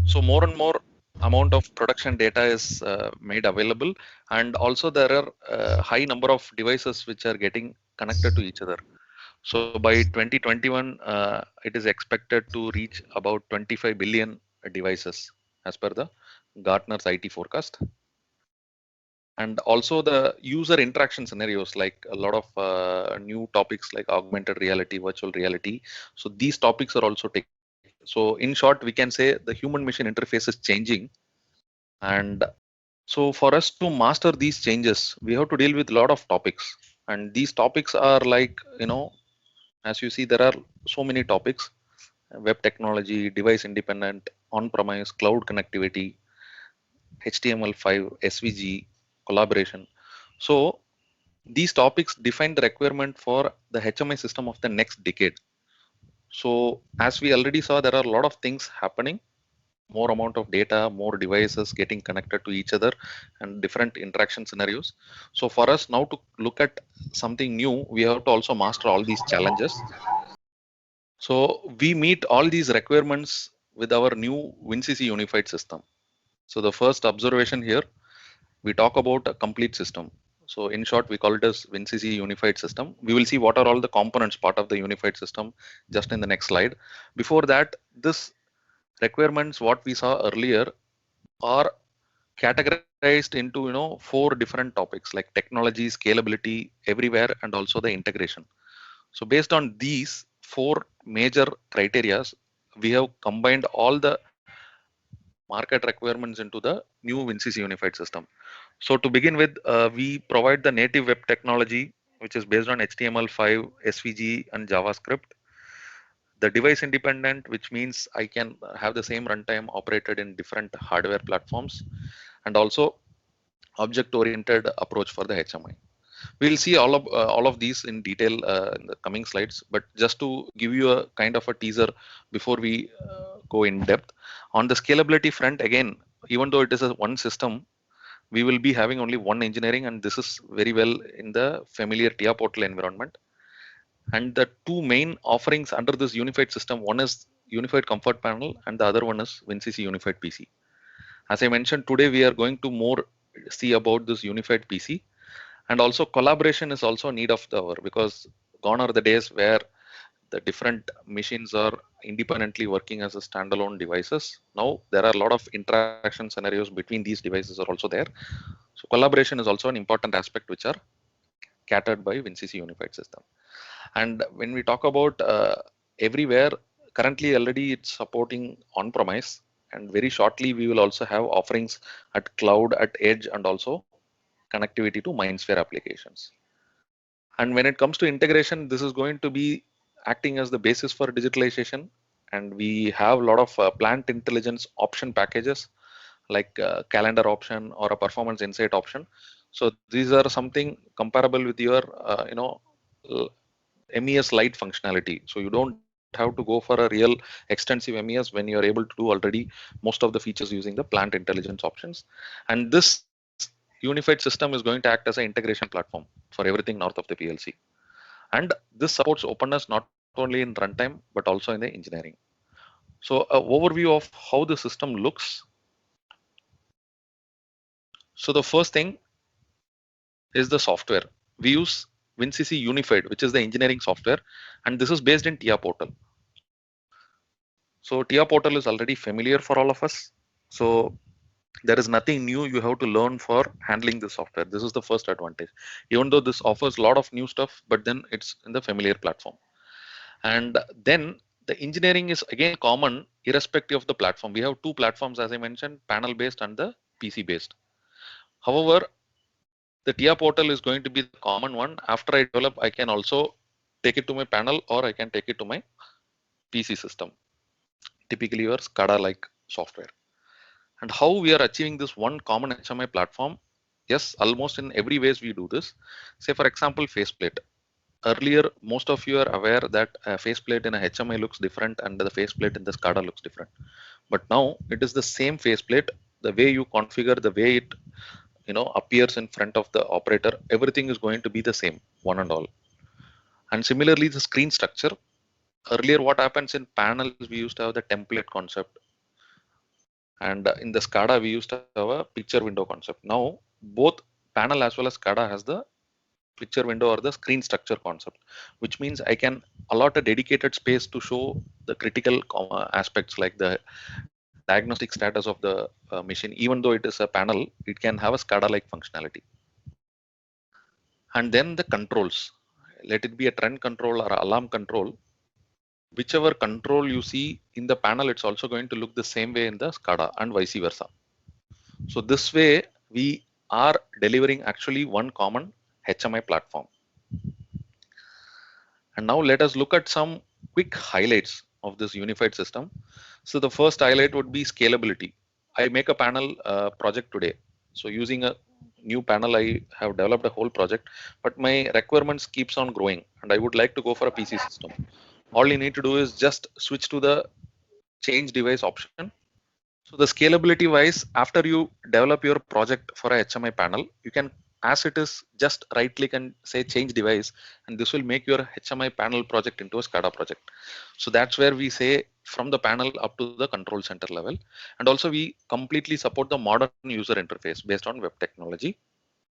So more and more amount of production data is made available, and also there are high number of devices which are getting connected to each other. So by 2021, it is expected to reach about 25 billion devices as per the Gartner's IT forecast. And also the user interaction scenarios, like a lot of new topics like augmented reality, virtual reality. So these topics are also taking. So in short, we can say the human machine interface is changing. And so for us to master these changes, we have to deal with a lot of topics. And these topics are like, as you see, there are so many topics: web technology, device independent, on-premise, cloud connectivity, HTML5, SVG, collaboration. So these topics define the requirement for the HMI system of the next decade. So as we already saw, there are a lot of things happening, more amount of data, more devices getting connected to each other, and different interaction scenarios. So for us now to look at something new, we have to also master all these challenges. So we meet all these requirements with our new WinCC unified system. So the first observation here, we talk about a complete system. So in short, we call it as WinCC unified system. We will see what are all the components part of the unified system just in the next slide. Before that, this requirements what we saw earlier are categorized into four different topics like technology, scalability, everywhere, and also the integration. So based on these four major criterias, we have combined all the market requirements into the new WinCC unified system. So to begin with, we provide the native web technology, which is based on HTML5, SVG, and JavaScript. The device independent, which means I can have the same runtime operated in different hardware platforms, and also object-oriented approach for the HMI. We'll see all of these in detail in the coming slides, but just to give you a kind of a teaser before we go in depth on the scalability front, again, even though it is a one system, we will be having only one engineering, and this is very well in the familiar TIA portal environment. And the two main offerings under this unified system, one is unified comfort panel and the other one is WinCC unified PC. As I mentioned, today we are going to more see about this unified PC, and also collaboration is also a need of the hour, because gone are the days where the different machines are independently working as a standalone devices. Now there are a lot of interaction scenarios between these devices are also there. So collaboration is also an important aspect which are catered by WinCC unified system. And when we talk about everywhere, currently already it's supporting on-premise, and very shortly we will also have offerings at cloud, at edge, and also connectivity to MindSphere applications. And when it comes to integration, this is going to be acting as the basis for digitalization. And we have a lot of plant intelligence option packages like calendar option or a performance insight option. So these are something comparable with your, MES Lite functionality. So you don't have to go for a real extensive MES when you're able to do already most of the features using the plant intelligence options. And this unified system is going to act as an integration platform for everything north of the PLC. And this supports openness not only in runtime but also in the engineering. So an overview of how the system looks. So the first thing is the software. We use WinCC Unified, which is the engineering software, and this is based in TIA Portal. So TIA Portal is already familiar for all of us. So there is nothing new you have to learn for handling the software. This is the first advantage. Even though this offers a lot of new stuff, but then it's in the familiar platform. And then the engineering is again common irrespective of the platform. We have two platforms, as I mentioned, panel based and the PC based. However, the TIA portal is going to be the common one. After I develop, I can also take it to my panel or I can take it to my PC system, typically your SCADA like software. And how we are achieving this one common HMI platform? Yes, almost in every ways we do this. Say for example, faceplate. Earlier, most of you are aware that a faceplate in a HMI looks different and the faceplate in the SCADA looks different. But now it is the same faceplate. The way you configure, the way it appears in front of the operator, everything is going to be the same, one and all. And similarly, the screen structure. Earlier, what happens in panels, we used to have the template concept. And in the SCADA, we used to have a picture window concept. Now, both panel as well as SCADA has the picture window or the screen structure concept, which means I can allot a dedicated space to show the critical aspects like the diagnostic status of the machine. Even though it is a panel, it can have a SCADA like functionality. And then the controls, let it be a trend control or alarm control, whichever control you see in the panel, it's also going to look the same way in the SCADA and vice versa. So this way we are delivering actually one common HMI platform. And now let us look at some quick highlights of this unified system. So the first highlight would be scalability. I make a panel project today. So using a new panel, I have developed a whole project, but my requirements keeps on growing and I would like to go for a PC system. All you need to do is just switch to the change device option. So the scalability wise, after you develop your project for a HMI panel, you can, as it is, just right click and say change device, and this will make your HMI panel project into a SCADA project. So that's where we say from the panel up to the control center level. And also we completely support the modern user interface based on web technology.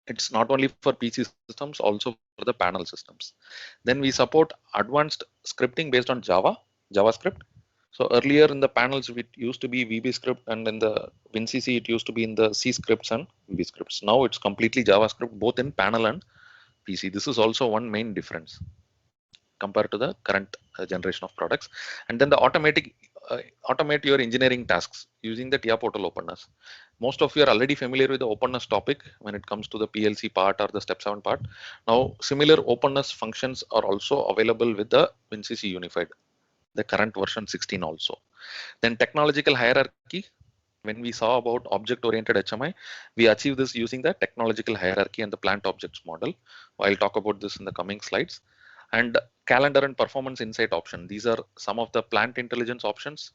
It's not only for PC systems, also for the panel systems. Then we support advanced scripting based on JavaScript. So earlier in the panels, it used to be VB script, and in the WinCC, it used to be in the C scripts and VB scripts. Now it's completely JavaScript, both in panel and PC. This is also one main difference compared to the current generation of products. And then the automate your engineering tasks using the TIA Portal openness. Most of you are already familiar with the openness topic when it comes to the PLC part or the step 7 part. Now similar openness functions are also available with the WinCC Unified, the current version 16 also. Then technological hierarchy. When we saw about object oriented HMI, we achieve this using the technological hierarchy and the plant objects model. I'll talk about this in the coming slides. And calendar and performance insight option. These are some of the plant intelligence options,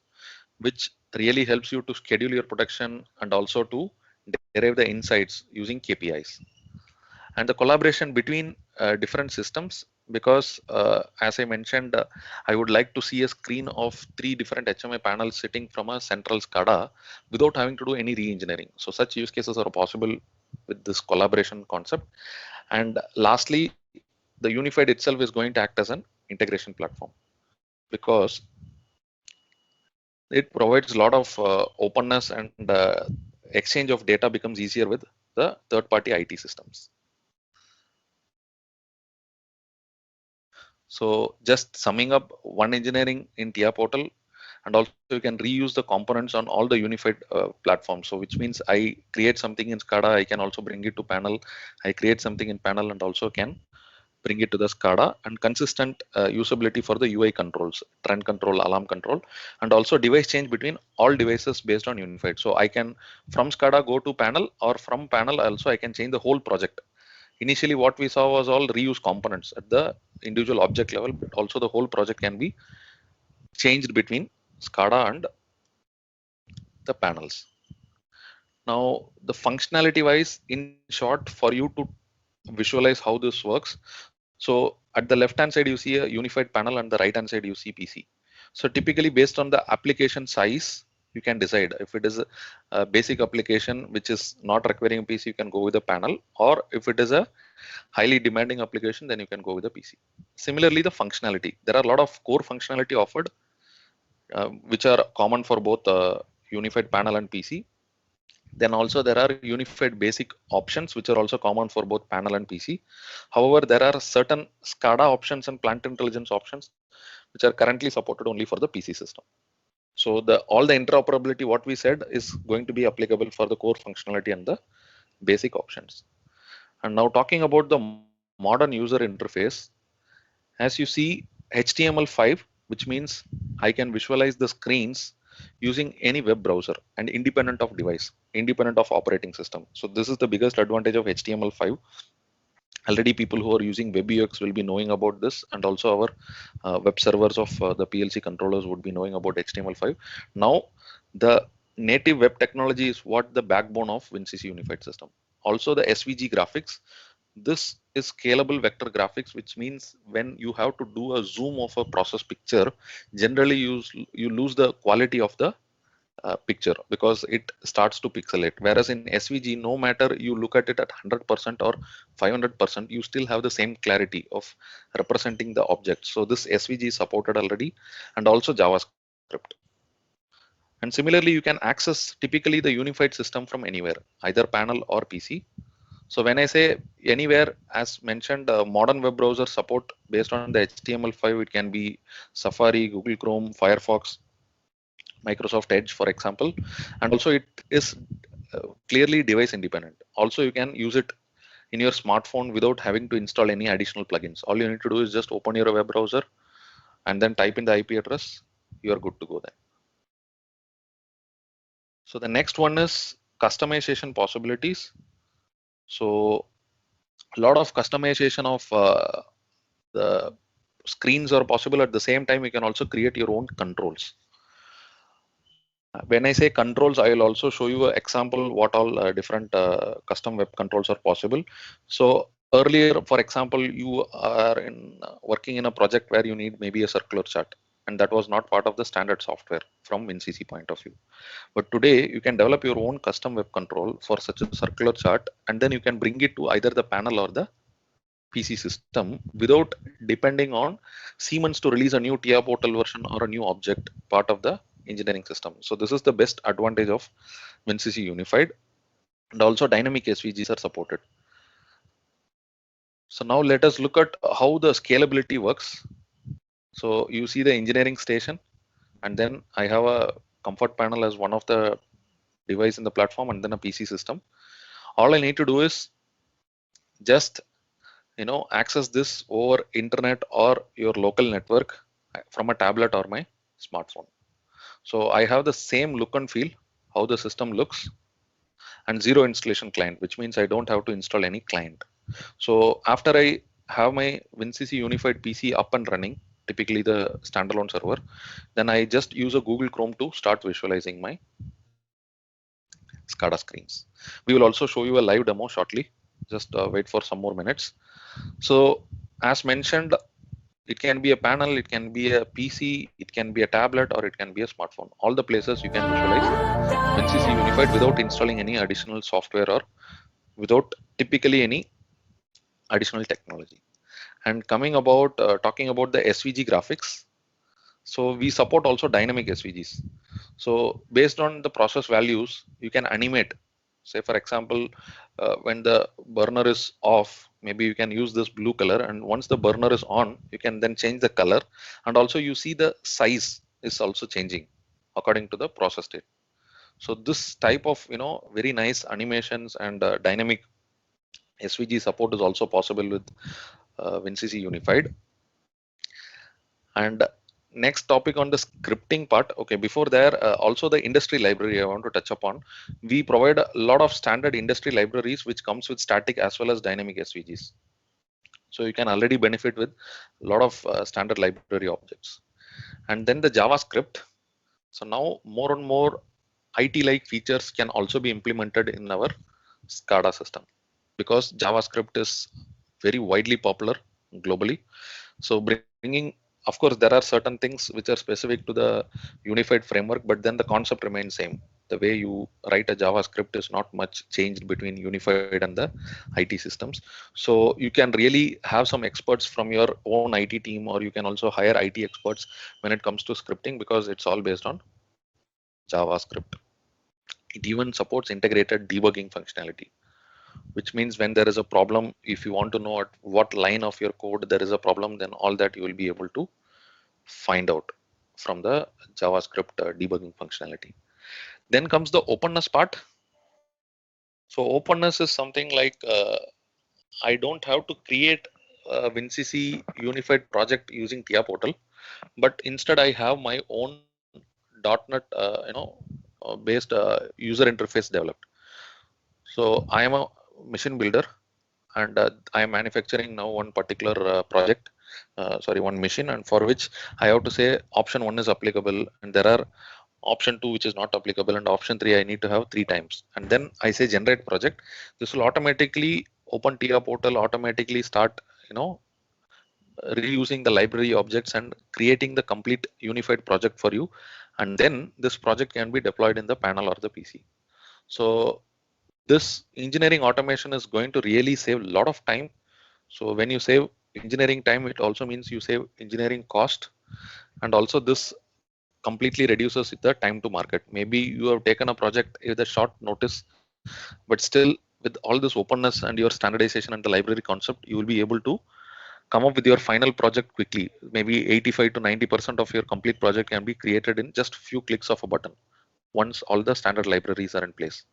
which really helps you to schedule your production and also to derive the insights using KPIs. And the collaboration between different systems, because as I mentioned, I would like to see a screen of 3 different HMI panels sitting from a central SCADA without having to do any re-engineering. So such use cases are possible with this collaboration concept. And lastly, the unified itself is going to act as an integration platform, because it provides a lot of openness, and exchange of data becomes easier with the third-party IT systems. So just summing up, one engineering in TIA Portal, and also you can reuse the components on all the unified platforms. So which means I create something in SCADA, I can also bring it to panel. I create something in panel and also can bring it to the SCADA, and consistent usability for the UI controls, trend control, alarm control, and also device change between all devices based on unified. So I can from SCADA go to panel, or from panel also I can change the whole project. Initially what we saw was all reuse components at the individual object level, but also the whole project can be changed between SCADA and the panels. Now the functionality wise, in short, for you to visualize how this works, so at the left hand side you see a unified panel, and the right hand side you see PC. So typically based on the application size, you can decide if it is a basic application which is not requiring a PC, you can go with a panel, or if it is a highly demanding application, then you can go with a PC. Similarly, the functionality, there are a lot of core functionality offered, which are common for both unified panel and PC. Then also there are unified basic options which are also common for both panel and PC. However, there are certain SCADA options and plant intelligence options which are currently supported only for the PC system. So the all the interoperability what we said is going to be applicable for the core functionality and the basic options. And now talking about the modern user interface, as you see HTML5, which means I can visualize the screens using any web browser and independent of device, independent of operating system. So this is the biggest advantage of HTML5. Already people who are using WebUX will be knowing about this, and also our web servers of the PLC controllers would be knowing about HTML5. Now the native web technology is what the backbone of WinCC Unified System. Also the SVG graphics, this is scalable vector graphics, which means when you have to do a zoom of a process picture, generally you lose the quality of the picture because it starts to pixelate. Whereas in SVG, no matter you look at it at 100% or 500%, you still have the same clarity of representing the object. So this SVG is supported already, and also JavaScript. And similarly, you can access typically the unified system from anywhere, either panel or PC. So when I say anywhere, as mentioned, modern web browsers support based on the HTML5. It can be Safari, Google Chrome, Firefox, Microsoft Edge, for example. And also it is clearly device independent. Also, you can use it in your smartphone without having to install any additional plugins. All you need to do is just open your web browser and then type in the IP address. You are good to go then. So the next one is customization possibilities. So a lot of customization of the screens are possible. At the same time, you can also create your own controls. When I say controls, I will also show you an example what all different custom web controls are possible. So earlier, for example, you are working in a project where you need maybe a circular chart, and that was not part of the standard software from WinCC point of view. But today, you can develop your own custom web control for such a circular chart, and then you can bring it to either the panel or the PC system without depending on Siemens to release a new TIA portal version or a new object part of the engineering system. So this is the best advantage of WinCC Unified, and also dynamic SVGs are supported. So now let us look at how the scalability works. So you see the engineering station, and then I have a comfort panel as one of the device in the platform, and then a PC system. All I need to do is just access this over internet or your local network from a tablet or my smartphone. So I have the same look and feel how the system looks, and zero installation client, which means I don't have to install any client. So after I have my WinCC Unified PC up and running, typically the standalone server, then I just use a Google Chrome to start visualizing my SCADA screens. We will also show you a live demo shortly. Just wait for some more minutes. So as mentioned, it can be a panel, it can be a PC, it can be a tablet, or it can be a smartphone. All the places you can visualize WinCC Unified without installing any additional software or without typically any additional technology. And coming about talking about the SVG graphics, so we support also dynamic SVGs. So based on the process values, you can animate. Say for example, when the burner is off, maybe you can use this blue color, and once the burner is on, you can then change the color, and also you see the size is also changing according to the process state. So this type of very nice animations and dynamic SVG support is also possible with WinCC Unified. And next topic on the scripting part. Okay, before there, also the industry library I want to touch upon. We provide a lot of standard industry libraries which comes with static as well as dynamic SVGs. So you can already benefit with a lot of standard library objects. And then the JavaScript. So now more and more IT-like features can also be implemented in our SCADA system because JavaScript is very widely popular globally. So bringing, of course, there are certain things which are specific to the unified framework, but then the concept remains same. The way you write a JavaScript is not much changed between unified and the IT systems. So you can really have some experts from your own IT team, or you can also hire IT experts when it comes to scripting because it's all based on JavaScript. It even supports integrated debugging functionality, which means when there is a problem, if you want to know at what line of your code there is a problem, then all that you will be able to find out from the JavaScript debugging functionality. Then comes the openness part. So openness is something like I don't have to create a WinCC unified project using TIA portal, but instead I have my own .NET based user interface developed. So I am a machine builder, and I am manufacturing now one particular project, one machine, and for which I have to say option 1 is applicable, and there are option 2 which is not applicable, and option 3 I need to have 3 times, and then I say generate project. This will automatically open TIA portal, automatically start reusing the library objects and creating the complete unified project for you. And then this project can be deployed in the panel or the PC. So this engineering automation is going to really save a lot of time. So when you save engineering time, it also means you save engineering cost. And also this completely reduces the time to market. Maybe you have taken a project with a short notice, but still with all this openness and your standardization and the library concept, you will be able to come up with your final project quickly. Maybe 85 to 90% of your complete project can be created in just few clicks of a button once all the standard libraries are in place.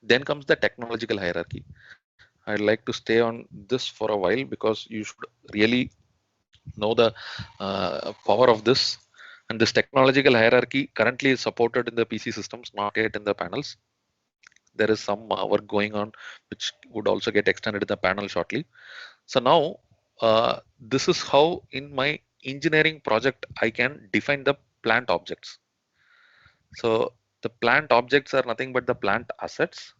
Then comes the technological hierarchy. I'd like to stay on this for a while because you should really know the power of this. And this technological hierarchy currently is supported in the PC systems, not yet in the panels. There is some work going on which would also get extended in the panel shortly. So now this is how in my engineering project I can define the plant objects. So the plant objects are nothing but the plant assets.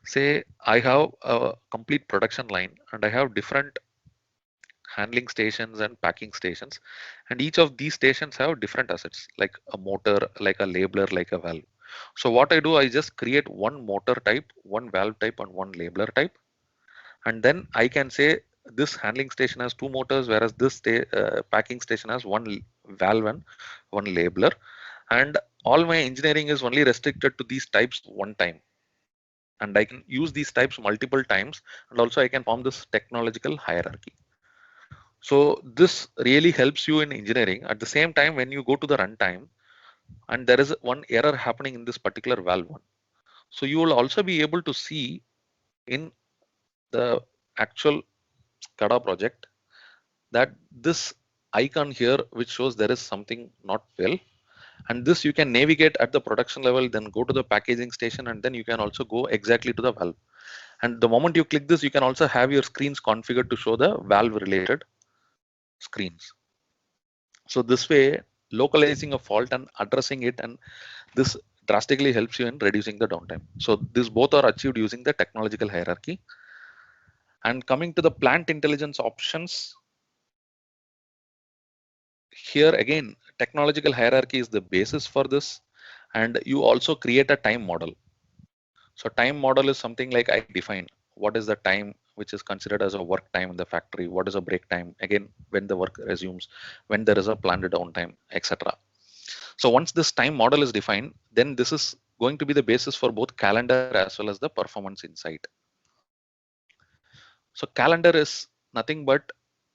Say I have a complete production line and I have different handling stations and packing stations, and each of these stations have different assets like a motor, like a labeler, like a valve. So what I do, I just create one motor type, one valve type, and one labeler type, and then I can say this handling station has two motors, whereas this packing station has one valve and one labeler, and all my engineering is only restricted to these types one time, and I can use these types multiple times, and also I can form this technological hierarchy. So this really helps you in engineering. At the same time, when you go to the runtime and there is one error happening in this particular valve one, so you will also be able to see in the actual SCADA project that this icon here, which shows there is something not well, and this you can navigate at the production level, then go to the packaging station, and then you can also go exactly to the valve. And the moment you click this, you can also have your screens configured to show the valve related screens. So this way, localizing a fault and addressing it, and this drastically helps you in reducing the downtime. So these both are achieved using the technological hierarchy. And coming to the plant intelligence options, here again, technological hierarchy is the basis for this. And you also create a time model. So time model is something like I define what is the time which is considered as a work time in the factory, what is a break time, again, when the work resumes, when there is a planned downtime, etc. So once this time model is defined, then this is going to be the basis for both calendar as well as the performance insight. So calendar is nothing but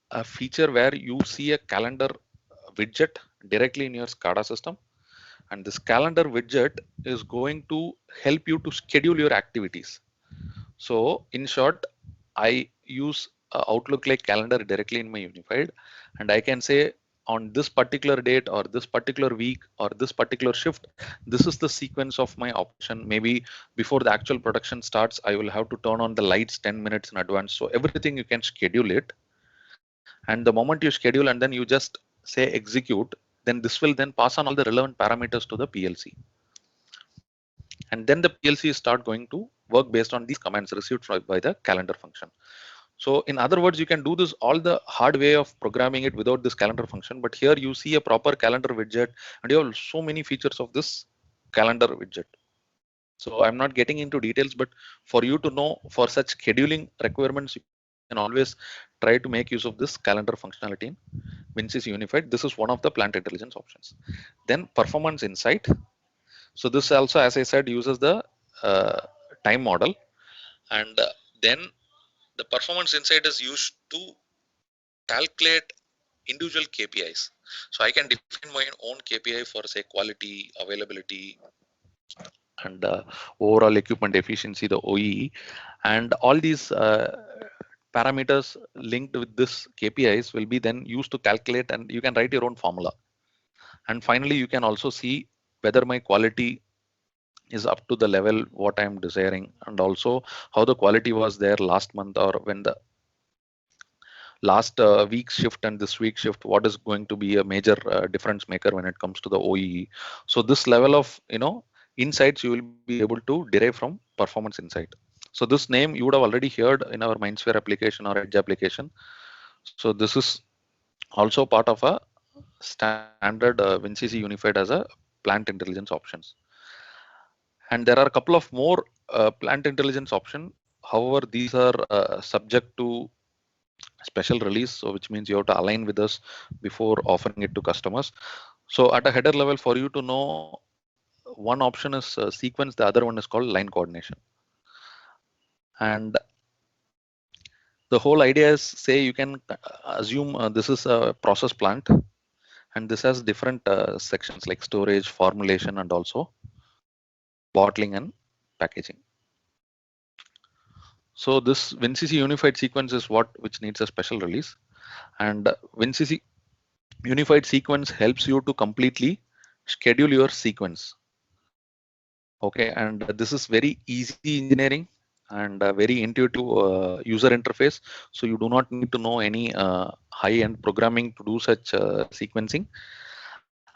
a feature where you see a calendar widget directly in your SCADA system. And this calendar widget is going to help you to schedule your activities. So in short, I use Outlook like calendar directly in my unified, and I can say on this particular date or this particular week or this particular shift, this is the sequence of my operation. Maybe before the actual production starts, I will have to turn on the lights 10 minutes in advance. So everything you can schedule it. And the moment you schedule and then you just say execute, then this will then pass on all the relevant parameters to the PLC. And then the PLC start going to work based on these commands received by the calendar function. So in other words, you can do this all the hard way of programming it without this calendar function. But here you see a proper calendar widget and you have so many features of this calendar widget. So I'm not getting into details, but for you to know for such scheduling requirements, you can always try to make use of this calendar functionality in Vinsys Unified. This is one of the plant intelligence options. Then performance insight. So this also, as I said, uses the time model, and then the performance insight is used to calculate individual KPIs. So I can define my own KPI for say quality, availability, and overall equipment efficiency, the OEE, and all these parameters linked with this KPIs will be then used to calculate, and you can write your own formula. And finally, you can also see whether my quality is up to the level what I'm desiring, and also how the quality was there last month or when the last week's shift and this week's shift, what is going to be a major difference maker when it comes to the OEE. So this level of insights you will be able to derive from performance insight. So this name you would have already heard in our MindSphere application or Edge application. So this is also part of a standard WinCC Unified as a plant intelligence options. And there are a couple of more plant intelligence option. However, these are subject to special release, so which means you have to align with us before offering it to customers. So at a header level, for you to know, one option is sequence, the other one is called line coordination. And the whole idea is, say you can assume this is a process plant, and this has different sections like storage, formulation, and also bottling and packaging. So this WinCC unified sequence is what which needs a special release, and WinCC unified sequence helps you to completely schedule your sequence. Okay, and this is very easy engineering and very intuitive user interface. So you do not need to know any high-end programming to do such sequencing,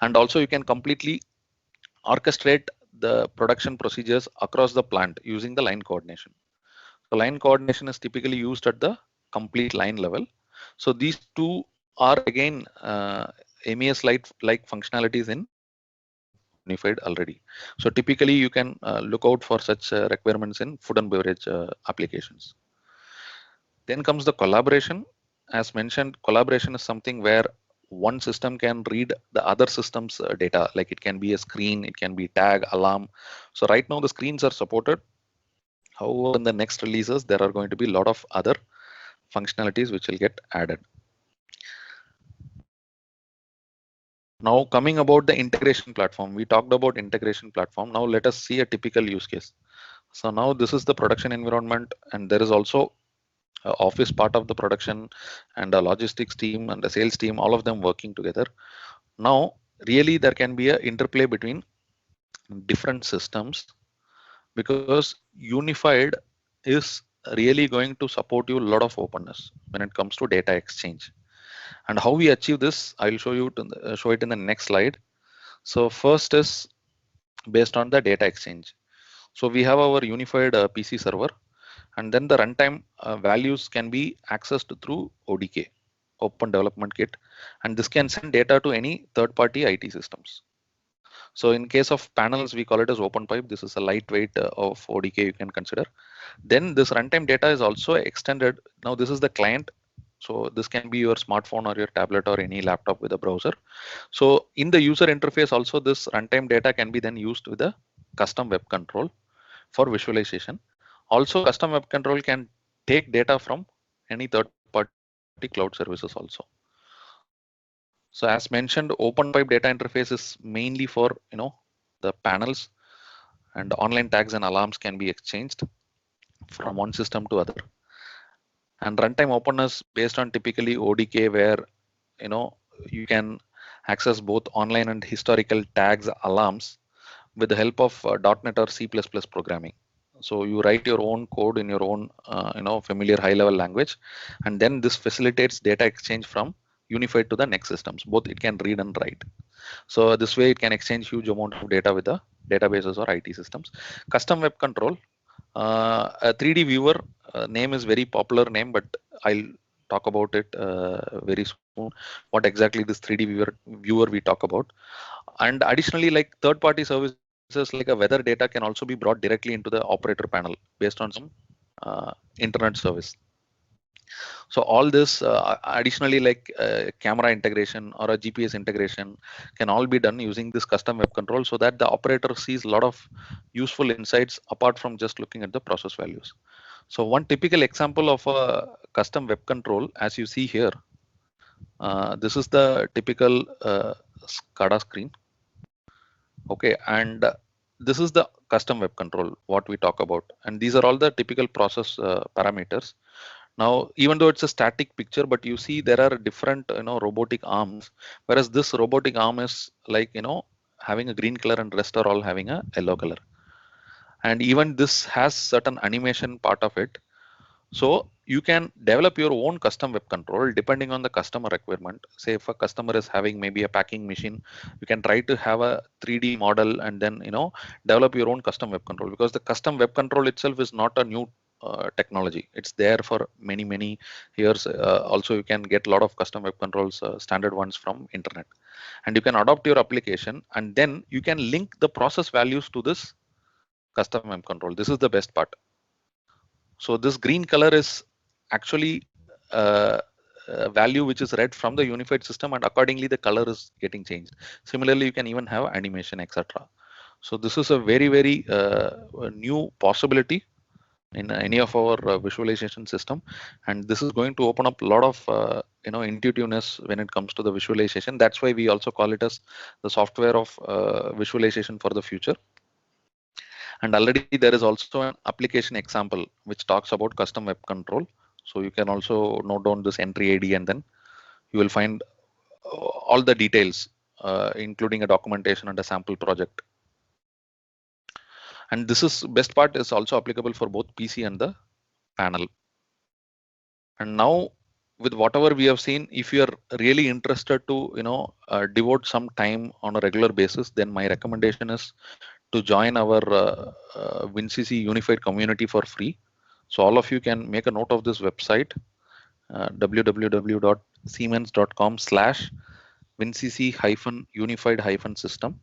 and also you can completely orchestrate the production procedures across the plant using the line coordination. So line coordination is typically used at the complete line level. So these two are again MES like functionalities in unified already. So typically you can look out for such requirements in food and beverage applications. Then comes the collaboration. As mentioned, collaboration is something where one system can read the other system's data, like it can be a screen, it can be tag, alarm. So right now the screens are supported. However, in the next releases, there are going to be a lot of other functionalities which will get added. Now coming about the integration platform, we talked about integration platform. Now let us see a typical use case. So now this is the production environment, and there is also a office part of the production and a logistics team and a sales team, all of them working together. Now really there can be a interplay between different systems, because unified is really going to support you a lot of openness when it comes to data exchange. And how we achieve this, I'll show you show it in the next slide. So first is based on the data exchange. So we have our unified PC server, and then the runtime values can be accessed through ODK, Open Development Kit, and this can send data to any third-party IT systems. So in case of panels, we call it as OpenPipe. This is a lightweight of ODK you can consider. Then this runtime data is also extended. Now this is the client. So this can be your smartphone or your tablet or any laptop with a browser. So in the user interface also, this runtime data can be then used with a custom web control for visualization. Also, custom web control can take data from any third-party cloud services also. So as mentioned, OpenPipe data interface is mainly for the panels, and online tags and alarms can be exchanged from one system to other. And runtime openness based on typically ODK, where you can access both online and historical tags, alarms with the help of .NET or C++ programming. So you write your own code in your own familiar high level language, and then this facilitates data exchange from unified to the next systems. Both it can read and write. So this way it can exchange huge amount of data with the databases or IT systems. Custom web control, a 3D viewer name is very popular name, but I'll talk about it very soon. What exactly this 3D viewer we talk about. And additionally, like third-party services like a weather data can also be brought directly into the operator panel based on some internet service. So all this additionally, like camera integration or a GPS integration can all be done using this custom web control, so that the operator sees a lot of useful insights apart from just looking at the process values. So one typical example of a custom web control, as you see here, this is the typical SCADA screen. Okay, and this is the custom web control what we talk about, and these are all the typical process parameters. Now even though it's a static picture, but you see there are different robotic arms, whereas this robotic arm is like having a green color and rest are all having a yellow color. And even this has certain animation part of it. So you can develop your own custom web control depending on the customer requirement. Say if a customer is having maybe a packing machine, you can try to have a 3D model and then develop your own custom web control, because the custom web control itself is not a new technology. It's there for many years. Also, you can get a lot of custom web controls, standard ones from internet, and you can adopt your application, and then you can link the process values to this custom web control. This is the best part. So this green color is actually value which is read from the unified system, and accordingly the color is getting changed. Similarly, you can even have animation, etc. So this is a very new possibility in any of our visualization system, and this is going to open up a lot of intuitiveness when it comes to the visualization. That's why we also call it as the software of visualization for the future. And already there is also an application example which talks about custom web control. So you can also note down this entry ID, and then you will find all the details, including a documentation and a sample project. And this is best part is also applicable for both PC and the panel. And now with whatever we have seen, if you are really interested to devote some time on a regular basis, then my recommendation is to join our WinCC unified community for free. So all of you can make a note of this website, www.siemens.com/wincc-unified-system.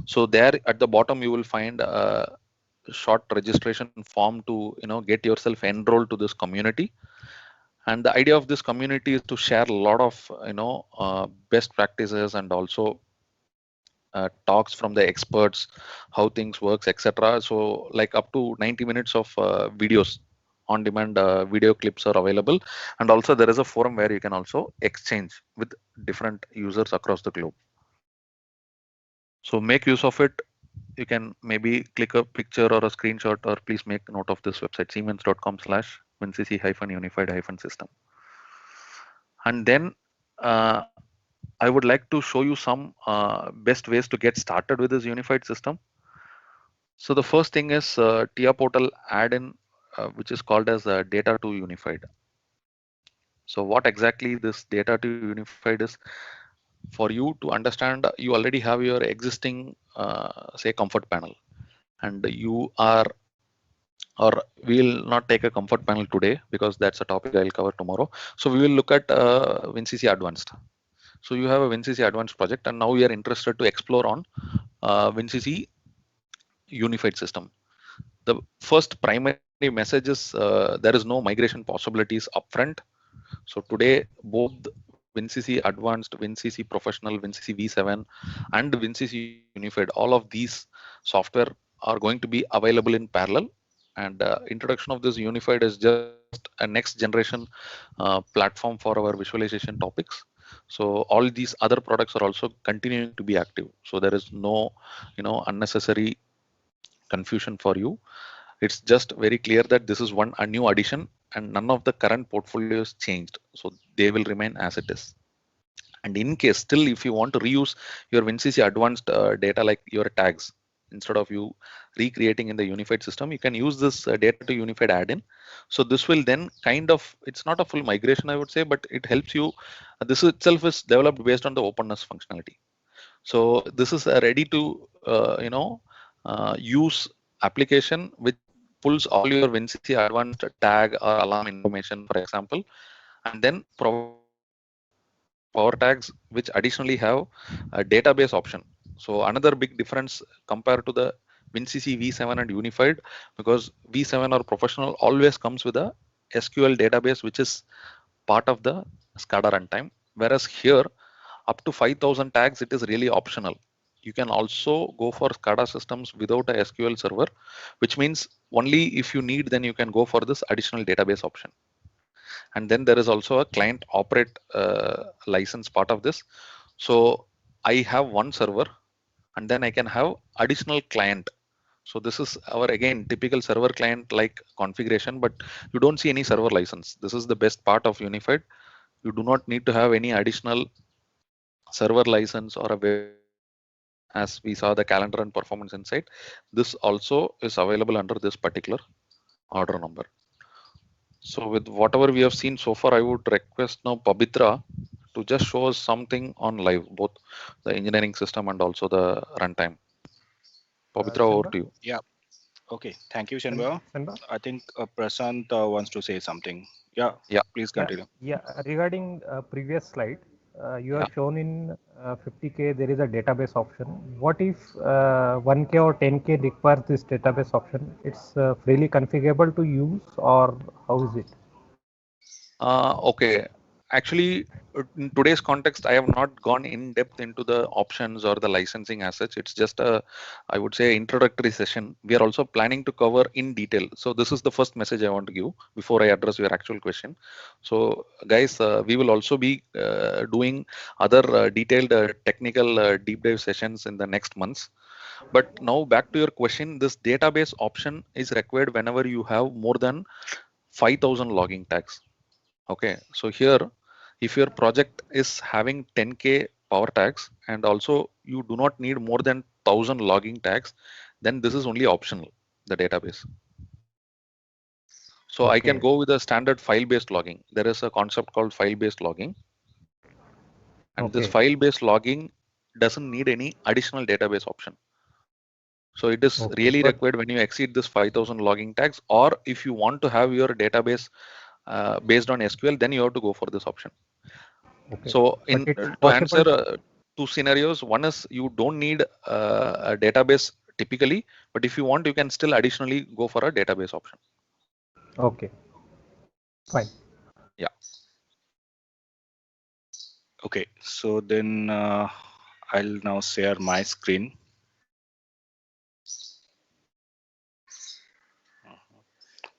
So there at the bottom you will find a short registration form to get yourself enrolled to this community. And the idea of this community is to share a lot of best practices, and also talks from the experts, how things works, etc. So like up to 90 minutes of videos on demand, video clips are available, and also there is a forum where you can also exchange with different users across the globe. So make use of it. You can maybe click a picture or a screenshot, or please make note of this website, siemens.com/wincc-unified-system. And then I would like to show you some best ways to get started with this unified system. So the first thing is TIA Portal add-in, which is called as Data to Unified. So what exactly this Data to Unified is? For you to understand, you already have your existing, say, comfort panel, and you are, or we'll not take a comfort panel today because that's a topic I'll cover tomorrow. So we will look at WinCC Advanced. So you have a WinCC Advanced project, and now we are interested to explore on WinCC unified system. The first primary message is there is no migration possibilities upfront. So today, both WinCC Advanced, WinCC Professional, WinCC V7, and WinCC Unified, all of these software are going to be available in parallel. And introduction of this unified is just a next generation platform for our visualization topics. So all these other products are also continuing to be active. So there is no, unnecessary confusion for you. It's just very clear that this is a new addition, and none of the current portfolios changed. So they will remain as it is. And in case still, if you want to reuse your WinCC Advanced data, like your tags, instead of you recreating in the unified system, you can use this Data to Unified add-in. So this will then kind of, it's not a full migration, I would say, but it helps you. This itself is developed based on the openness functionality. So this is a ready to use application which pulls all your WinCC Advanced tag or alarm information, for example, and then power tags which additionally have a database option. So another big difference compared to the WinCC V7 and Unified, because V7 or Professional always comes with a SQL database which is part of the SCADA runtime, whereas here up to 5,000 tags, it is really optional. You can also go for SCADA systems without a SQL server, which means only if you need, then you can go for this additional database option. And then there is also a client operate license part of this. So I have one server, and then I can have additional client. So this is our, again, typical server client like configuration, but you don't see any server license. This is the best part of Unified. You do not need to have any additional server license or a web, as we saw the calendar and performance insight. This also is available under this particular order number. So with whatever we have seen so far, I would request now Pabitra to just show us something on live, both the engineering system and also the runtime. Pabitra, over December? to you. Yeah. Okay, thank you, Shenba. Senba? I think Prashant wants to say something. Yeah, Yeah, please Yeah, continue. yeah. Regarding previous slide, you yeah. have shown in 50K there is a database option. What if 1K or 10K requires this database option? It's freely configurable to use, or how is it? Okay. Actually, in today's context, I have not gone in depth into the options or the licensing as such. It's just a, I would say, introductory session. We are also planning to cover in detail. So this is the first message I want to give before I address your actual question. So guys, we will also be doing other detailed technical deep dive sessions in the next months. But now back to your question, this database option is required whenever you have more than 5,000 logging tags. Okay, so here, if your project is having 10K power tags and also you do not need more than 1,000 logging tags, then this is only optional, the database. So I can Okay, go with a standard file-based logging. There is a concept called file-based logging, and this okay, file-based logging doesn't need any additional database option. So it is okay. really But required when you exceed this 5,000 logging tags, or if you want to have your database based on SQL, then you have to go for this option. okay, So but in it's to answer possible. two scenarios, one is you don't need a database typically, but if you want, you can still additionally go for a database option. Okay, fine. Yeah. Okay, so then I'll now share my screen.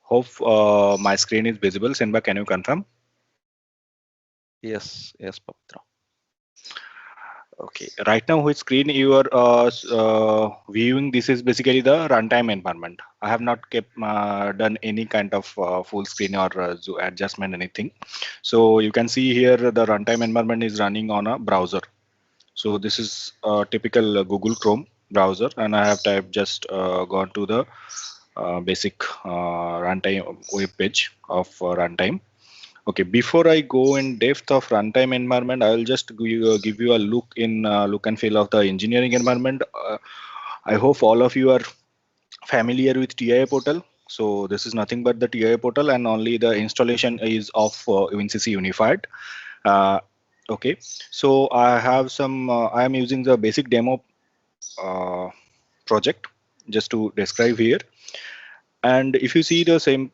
Hope my screen is visible. Senba, can you confirm? Yes. Yes, Pavitra. Okay, right now which screen you are viewing, this is basically the runtime environment. I have not kept done any kind of full screen or adjustment anything. So you can see here the runtime environment is running on a browser. So this is a typical Google Chrome browser, and I have typed just gone to the basic runtime web page of runtime. Okay, before I go in depth of runtime environment, I will just give you a look and feel of the engineering environment. I hope all of you are familiar with TIA portal. So this is nothing but the TIA portal, and only the installation is of WinCC Unified. Uh, okay, so I have some. I am using the basic demo uh, project just to describe here. And if you see the same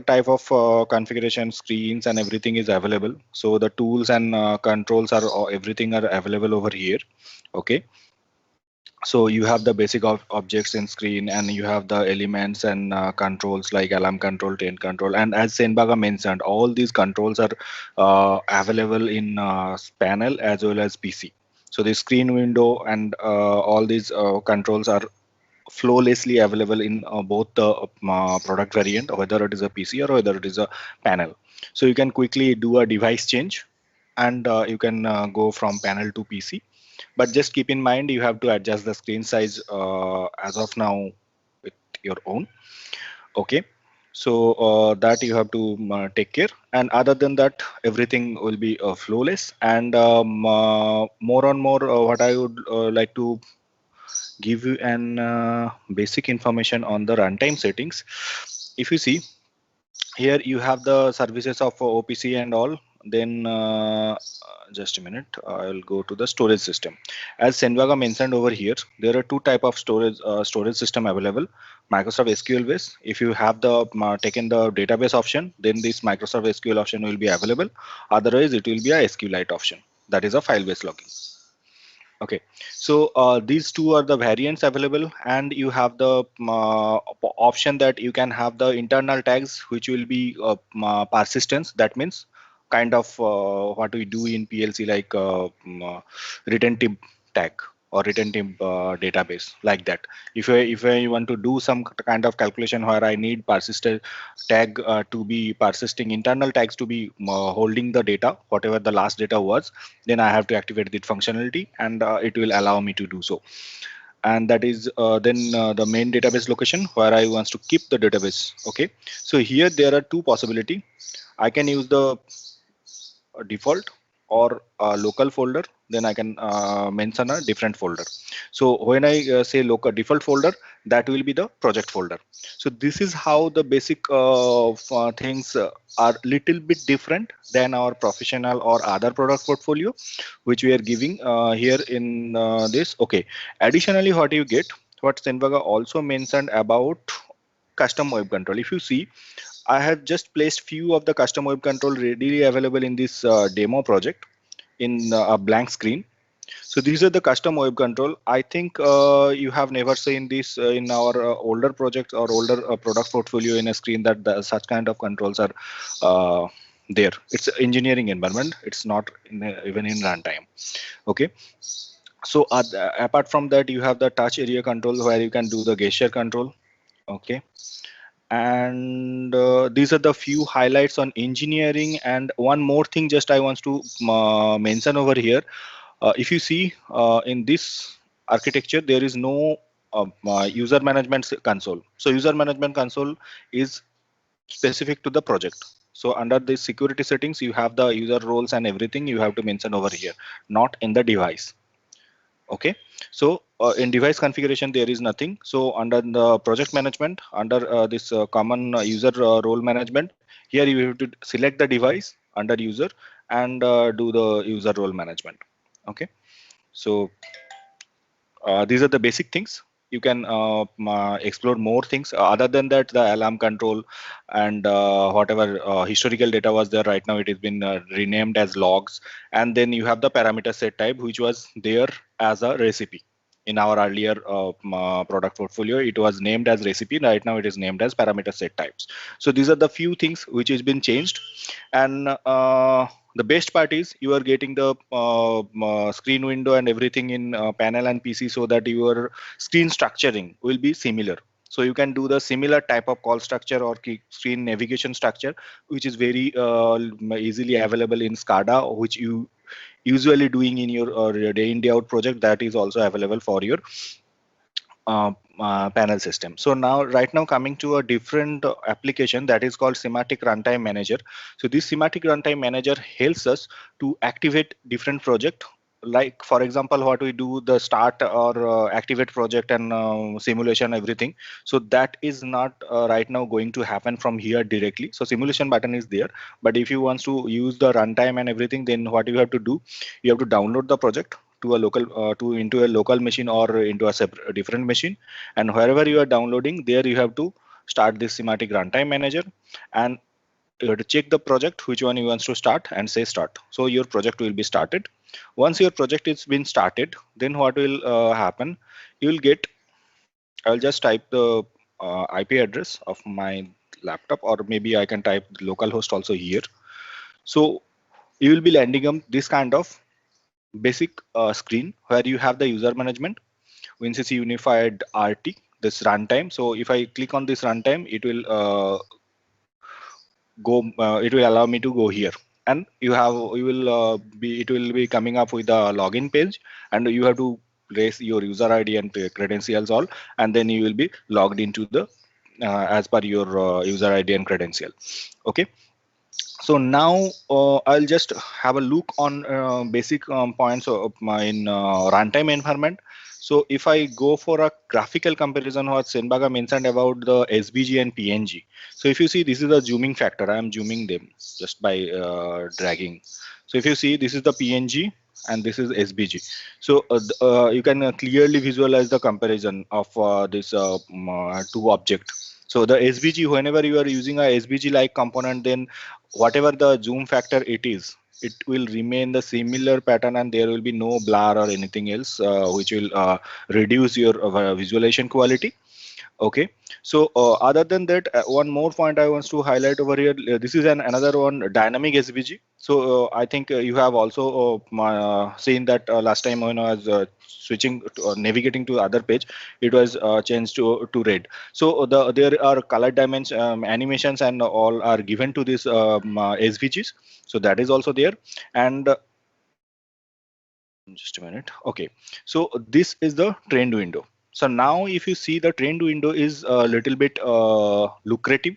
type of configuration screens and everything is available, so the tools and controls are everything are available over here. Okay, so you have the basic objects in screen, and you have the elements and controls like alarm control, train control, and as Senbaga mentioned, all these controls are available in panel as well as PC. So the screen window and all these controls are flawlessly available in both the product variant, whether it is a PC or whether it is a panel. So you can quickly do a device change, and you can go from panel to PC. But just keep in mind you have to adjust the screen size as of now with your own. Okay, so that you have to take care, and other than that everything will be flawless. And more and more what I would like to give you an basic information on the runtime settings. If you see here, you have the services of OPC and all. Then just a minute, I'll go to the storage system. As Senvaga mentioned over here, there are two type of storage system available. Microsoft SQL base. If you have the taken the database option, then this Microsoft SQL option will be available. Otherwise, it will be a SQLite option. That is a file based logging. Okay, so these two are the variants available, and you have the option that you can have the internal tags, which will be persistence. That means kind of what we do in PLC, like retentive tag or retentive database, like that. If I want to do some kind of calculation where I need persistent tag to be persisting, internal tags to be holding the data, whatever the last data was, then I have to activate the functionality, and it will allow me to do so. And that is then the main database location where I wants to keep the database. Okay, so here there are two possibility. I can use the default, or a local folder, then I can mention a different folder. So when I say local default folder, that will be the project folder. So this is how the basic things are little bit different than our professional or other product portfolio, which we are giving here in this. Okay. Additionally, what you get, what Senvaga also mentioned about custom web control. If you see, I have just placed few of the custom web control readily available in this demo project in a blank screen. So these are the custom web control. I think you have never seen this in our older projects or older product portfolio in a screen that such kind of controls are there. It's engineering environment. It's not even in runtime. Okay. So apart from that, you have the touch area control where you can do the gesture control. Okay. And these are the few highlights on engineering. And one more thing just I want to mention over here. If you see in this architecture, there is no user management console. So user management console is specific to the project. So under the security settings, you have the user roles and everything you have to mention over here, not in the device. Okay. So in device configuration, there is nothing. So under the project management, under this common user role management, here you have to select the device under user and do the user role management. Okay. So these are the basic things. You can explore more things other than that. The alarm control and whatever historical data was there, right now it has been renamed as logs. And then you have the parameter set type, which was there as a recipe. In our earlier product portfolio, it was named as recipe. Right now it is named as parameter set types. So these are the few things which has been changed. And the best part is you are getting the screen window and everything in panel and PC, so that your screen structuring will be similar. So you can do the similar type of call structure or screen navigation structure, which is very easily available in SCADA, which you usually doing in your day in day out project. That is also available for your panel system. So now, right now, coming to a different application that is called Semantic Runtime Manager. So this Semantic Runtime Manager helps us to activate different project. Like for example, what we do, the start or activate project and simulation, everything. So that is not right now going to happen from here directly. So simulation button is there, but if you want to use the runtime and everything, then what you have to do, you have to download the project to a local into a local machine or into a separate different machine, and wherever you are downloading, there you have to start this Semantic Runtime Manager, and you have to check the project which one you want to start and say start. So your project will be started. Once your project is been started, then what will happen, you will get, I'll just type the IP address of my laptop, or maybe I can type localhost also here. So you will be landing on this kind of basic screen where you have the user management, WinCC Unified RT, this runtime. So if I click on this runtime, it will it will allow me to go here, and you will be coming up with a login page, and you have to raise your user ID and credentials all, and then you will be logged into the as per your user ID and credential. Okay. So now I'll just have a look on basic points of my runtime environment. So if I go for a graphical comparison, what Senbaga mentioned about the SVG and PNG. So if you see, this is the zooming factor. I am zooming them just by dragging. So if you see, this is the PNG and this is SVG. So you can clearly visualize the comparison of this two objects. So the SVG, whenever you are using a SVG like component, then whatever the zoom factor it is, it will remain the similar pattern, and there will be no blur or anything else which will reduce your visualization quality. Okay. So other than that, one more point I want to highlight over here. This is another one, dynamic SVG. So I think you have also seen that last time when I was switching to, navigating to other page, it was changed to red. So there are color dimension animations and all are given to this SVGs. So that is also there. And just a minute. Okay. So this is the trend window. So now if you see, the trend window is a little bit lucrative.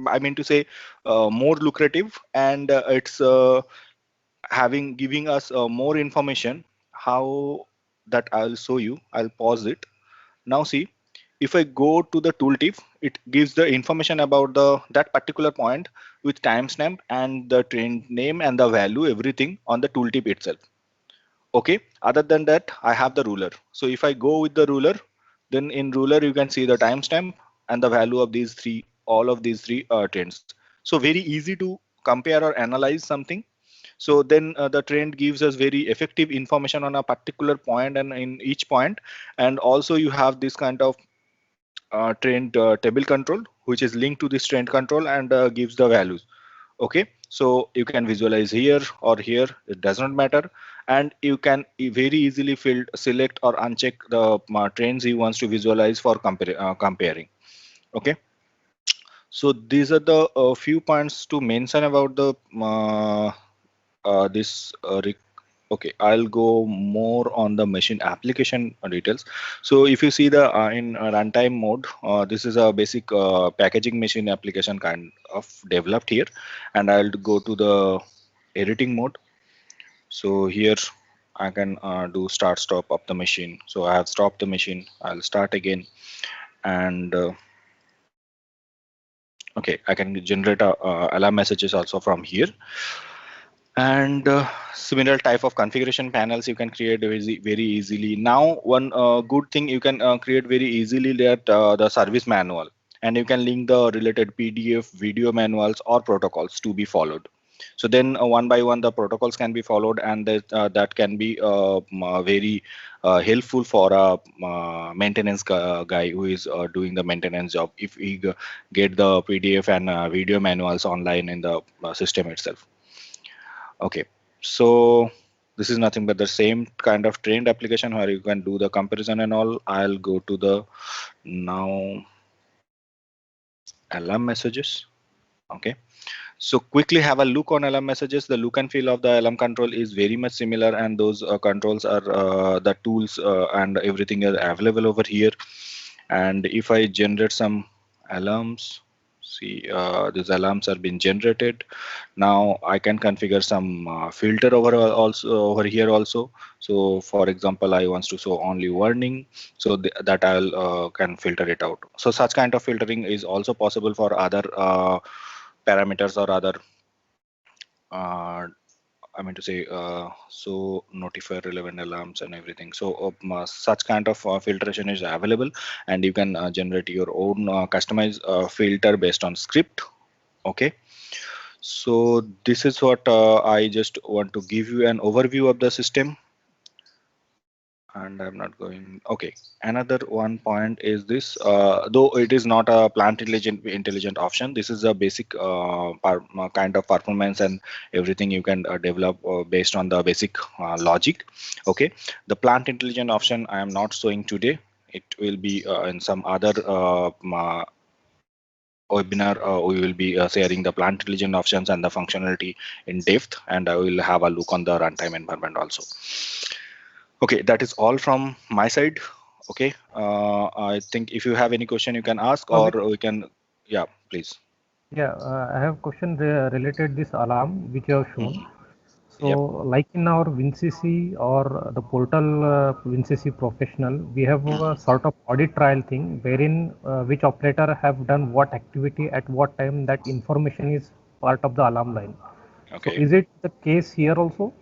I mean to say more lucrative, and it's giving us more information. How that I'll show you. I'll pause it. Now see, if I go to the tooltip, it gives the information about that particular point with timestamp and the train name and the value, everything on the tooltip itself. Okay, other than that, I have the ruler. So if I go with the ruler, then in ruler you can see the timestamp and the value of these three, all of these three trends. So very easy to compare or analyze something. So then the trend gives us very effective information on a particular point and in each point. And also you have this kind of trend table control, which is linked to this trend control and gives the values. Okay, so you can visualize here or here, it does not matter, and you can very easily select or uncheck the trends you wants to visualize for comparing. Okay, so these are the few points to mention about the this okay, I'll go more on the machine application details. So if you see the in runtime mode, this is a basic packaging machine application kind of developed here, and I'll go to the editing mode. So here I can do start stop of the machine. So I have stopped the machine. I'll start again, and okay, I can generate alarm messages also from here. And similar type of configuration panels you can create very easily. Now one good thing you can create very easily that the service manual, and you can link the related PDF video manuals or protocols to be followed. So then one by one the protocols can be followed, and that can be very helpful for a maintenance guy who is doing the maintenance job, if we get the PDF and video manuals online in the system itself. Okay, so this is nothing but the same kind of trained application where you can do the comparison and all. I'll go to the now alarm messages. Okay, so quickly have a look on alarm messages. The look and feel of the alarm control is very much similar, and those controls are the tools and everything is available over here. And if I generate some alarms, see these alarms are being generated. Now I can configure some filter over here also. So for example, I want to show only warning, so that I'll can filter it out. So such kind of filtering is also possible for other parameters or other I mean to say, so notify relevant alarms and everything. So such kind of filtration is available, and you can generate your own customized filter based on script. Okay, so this is what I just want to give you an overview of the system. And I'm not going. Okay, another one point is this, though it is not a plant intelligent option, this is a basic kind of performance and everything you can develop based on the basic logic. Okay, the plant intelligent option I am not showing today. It will be in some other webinar. We will be sharing the plant intelligent options and the functionality in depth, and I will have a look on the runtime environment also. Okay, that is all from my side. Okay, I think if you have any question, you can ask, or we can, yeah, please. Yeah, I have question related this alarm which you have shown. So Yep. like in our WinCC or the portal WinCC Professional, we have a sort of audit trial thing wherein which operator have done what activity at what time, that information is part of the alarm line. So Okay. is it the case here also?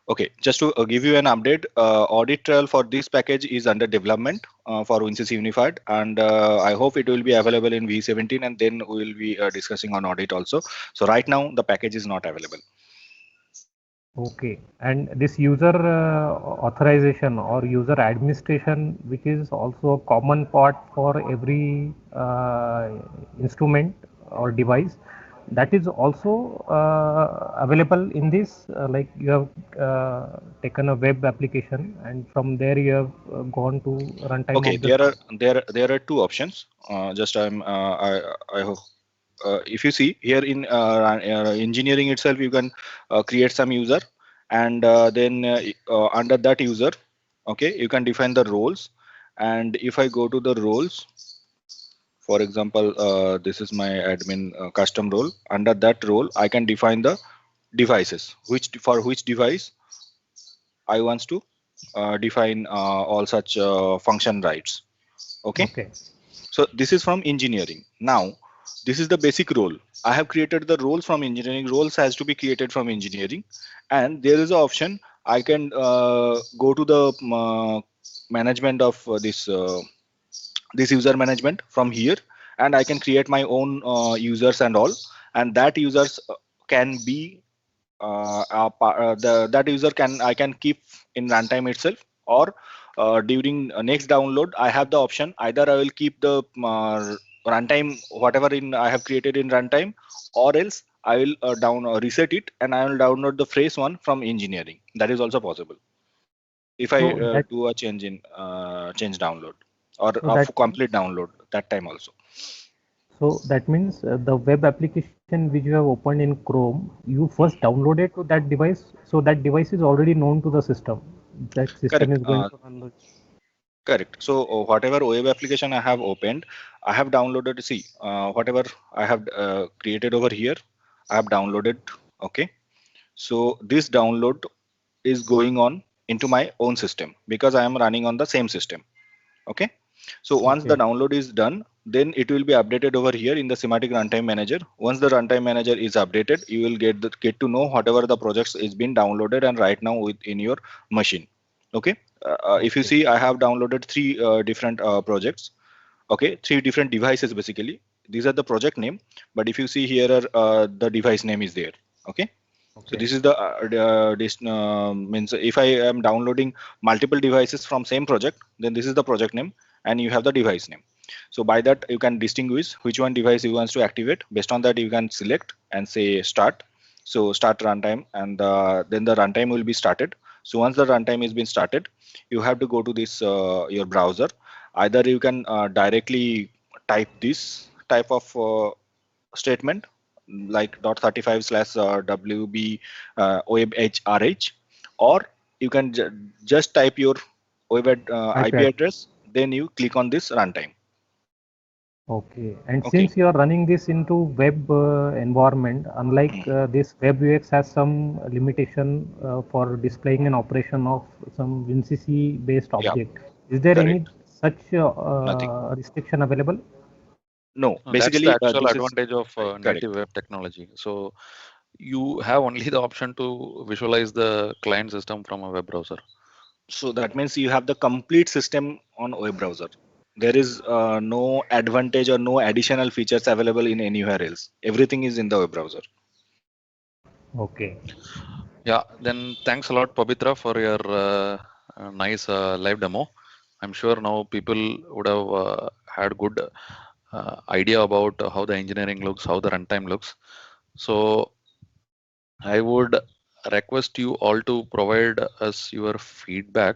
Okay, just to give you an update, audit trail for this package is under development for WinCC Unified, and I hope it will be available in V17, and then we will be discussing on audit also. So right now the package is not available. Okay, and this user authorization or user administration, which is also a common part for every instrument or device, that is also available in this. Like you have taken a web application, and from there you have gone to runtime Okay, of the. there are two options. Just I hope. If you see here in engineering itself, you can create some user, and then under that user, okay, you can define the roles. And if I go to the roles, for example, this is my admin custom role. Under that role, I can define the devices, for which device I wants to define all such function rights. Okay. Okay. So this is from engineering. Now, this is the basic role. I have created the roles from engineering. Roles has to be created from engineering, and there is an option. I can go to the management of this user management from here, and I can create my own users and all, and that users can be that user I can keep in runtime itself, or during next download I have the option, either I will keep the runtime whatever in I have created in runtime, or else I will reset it and I will download the fresh one from engineering. That is also possible if I So that do a change in change download or so a that complete download that time also. so that means the web application which you have opened in Chrome, you first download it to that device. So that device is already known to the system. That system Correct. is going to run the. Correct. So whatever web application I have opened, I have downloaded. See, whatever I have created over here, I have downloaded. Okay. So this download is going on into my own system because I am running on the same system. Okay. So once the Okay. download is done, then it will be updated over here in the Semantic Runtime Manager. Once the Runtime Manager is updated, you will get to know whatever the projects is being downloaded and right now in your machine. Okay. If you Okay. see, I have downloaded three different projects. Okay, three different devices basically. These are the project name, but if you see here, the device name is there. Okay. So Okay. this is the this means if I am downloading multiple devices from same project, then this is the project name, and you have the device name. So by that you can distinguish which one device you want to activate. Based on that, you can select and say start. So start runtime, and then the runtime will be started. So once the runtime has been started, you have to go to this your browser. Either you can directly type this type of statement like .35 slash wb webhrh, or you can just type your web IP iPad. address, then you click on this runtime. Okay. And Okay. since you are running this into web environment, unlike this web UX has some limitation for displaying an operation of some WinCC based Yeah, object. Is there any correct. such Nothing. restriction available? No, No, that's the basically actual this is advantage of correct. native web technology. So you have only the option to visualize the client system from a web browser. So that means you have the complete system on web browser. There is no advantage or no additional features available in anywhere else. Everything is in the web browser. Okay. Yeah, then thanks a lot, Pabitra, for your nice live demo. I'm sure now people would have had good idea about how the engineering looks, how the runtime looks. So I would request you all to provide us your feedback